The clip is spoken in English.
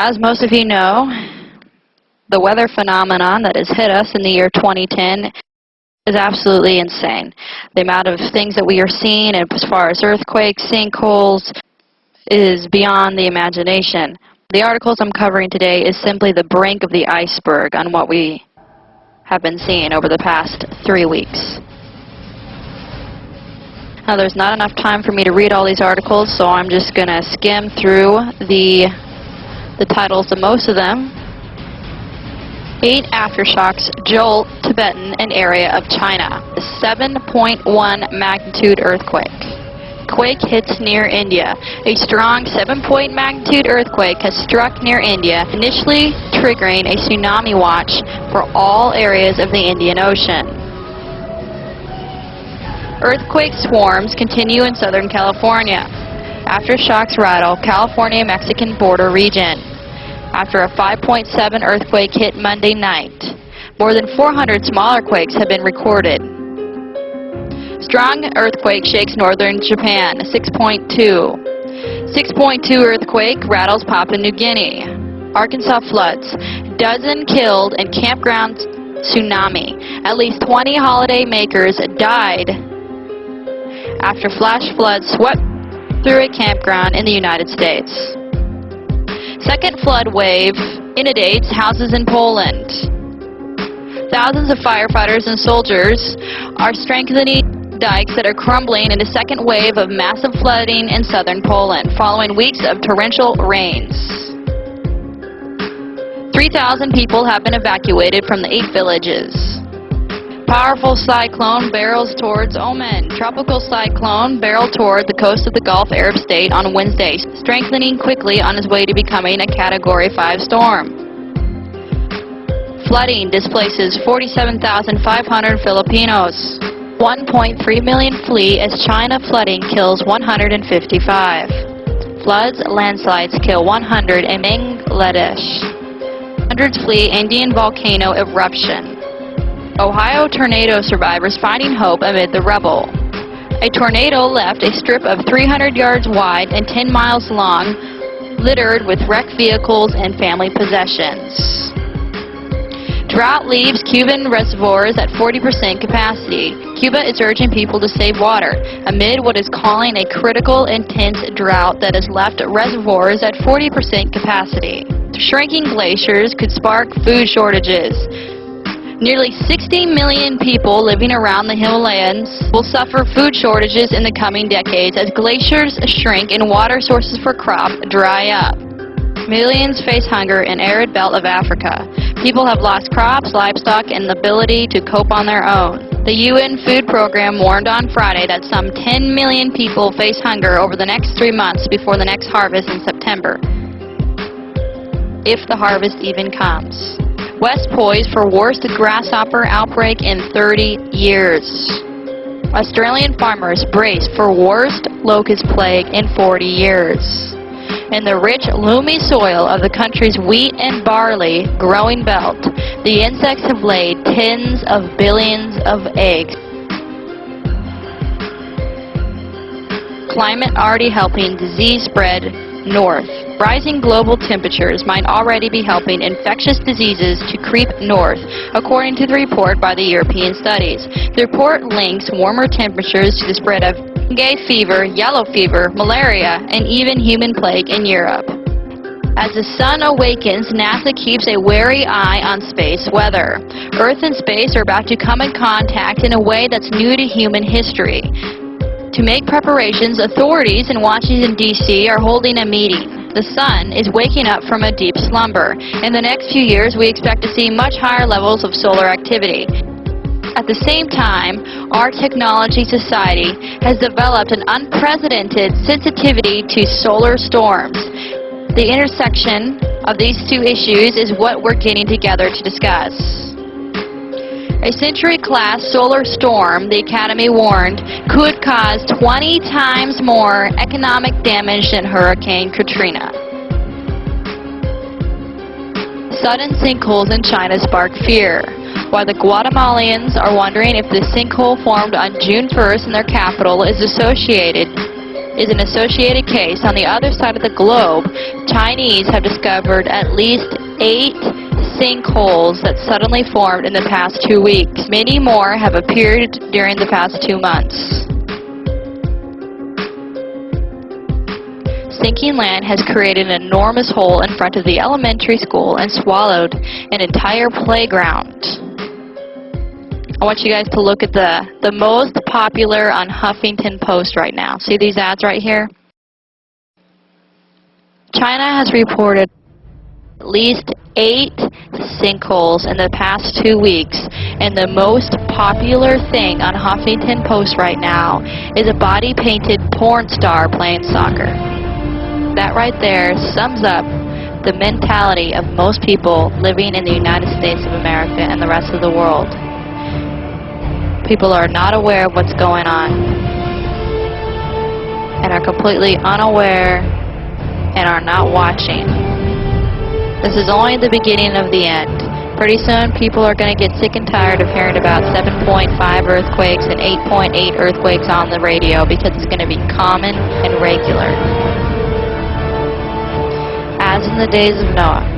As most of you know, the weather phenomenon that has hit us in the year 2010 is absolutely insane. The amount of things that we are seeing as far as earthquakes, sinkholes, is beyond the imagination. The articles I'm covering today is simply the brink of the iceberg on what we have been seeing over the past 3 weeks. Now, there's not enough time for me to read all these articles, so I'm just going to skim through the titles of most of them. 8 aftershocks jolt Tibetan and area of China. A 7.1 magnitude earthquake. Quake hits near India. A strong 7-point magnitude earthquake has struck near India, initially triggering a tsunami watch for all areas of the Indian Ocean. Earthquake swarms continue in Southern California. Aftershocks rattle California-Mexican border region. After a 5.7 earthquake hit Monday night, more than 400 smaller quakes have been recorded. Strong earthquake shakes northern Japan, 6.2. 6.2 earthquake rattles Papua New Guinea. Arkansas floods, dozen killed in campground tsunami. At least 20 holiday makers died after flash floods swept through a campground in the United States. Second flood wave inundates houses in Poland. Thousands of firefighters and soldiers are strengthening dikes that are crumbling in a second wave of massive flooding in southern Poland following weeks of torrential rains. 3,000 people have been evacuated from the 8 villages. Powerful cyclone barrels towards Oman. Tropical cyclone barreled toward the coast of the Gulf Arab state on Wednesday, strengthening quickly on its way to becoming a Category 5 storm. Flooding displaces 47,500 Filipinos. 1.3 million flee as China flooding kills 155. Floods, landslides kill 100 in Bangladesh. Hundreds flee Indian volcano eruption. Ohio tornado survivors finding hope amid the rubble. A tornado left a strip of 300 yards wide and 10 miles long, littered with wrecked vehicles and family possessions. Drought leaves Cuban reservoirs at 40% capacity. Cuba is urging people to save water amid what is calling a critical, intense drought that has left reservoirs at 40% capacity. Shrinking glaciers could spark food shortages. Nearly 60 million people living around the Himalayas will suffer food shortages in the coming decades as glaciers shrink and water sources for crops dry up. Millions face hunger in arid belt of Africa. People have lost crops, livestock, and the ability to cope on their own. The UN Food Program warned on Friday that some 10 million people face hunger over the next 3 months before the next harvest in September, if the harvest even comes. West poised for worst grasshopper outbreak in 30 years. Australian farmers brace for worst locust plague in 40 years. In the rich, loamy soil of the country's wheat and barley growing belt, the insects have laid tens of billions of eggs. Climate already helping disease spread north. Rising global temperatures might already be helping infectious diseases to creep north, according to the report by the European Studies. The report links warmer temperatures to the spread of dengue fever, yellow fever, malaria, and even human plague in Europe. As the sun awakens, NASA keeps a wary eye on space weather. Earth and space are about to come in contact in a way that's new to human history. To make preparations, authorities in Washington, D.C. are holding a meeting. The sun is waking up from a deep slumber. In the next few years, we expect to see much higher levels of solar activity. At the same time, our technology society has developed an unprecedented sensitivity to solar storms. The intersection of these two issues is what we're getting together to discuss. A century-class solar storm, the Academy warned, could cause 20 times more economic damage than Hurricane Katrina. Sudden sinkholes in China spark fear. While the Guatemalans are wondering if the sinkhole formed on June 1st in their capital is associated is an associated case. On the other side of the globe, Chinese have discovered at least 8 sinkholes that suddenly formed in the past 2 weeks. Many more have appeared during the past 2 months. Sinking land has created an enormous hole in front of the elementary school and swallowed an entire playground. I want you guys to look at the most popular on Huffington Post right now. See these ads right here? China has reported at least 8 sinkholes in the past 2 weeks, and the most popular thing on Huffington Post right now is a body-painted porn star playing soccer. That right there sums up the mentality of most people living in the United States of America and the rest of the world. People are not aware of what's going on and are completely unaware and are not watching. This is only the beginning of the end. Pretty soon people are going to get sick and tired of hearing about 7.5 earthquakes and 8.8 earthquakes on the radio because it's going to be common and regular. As in the days of Noah.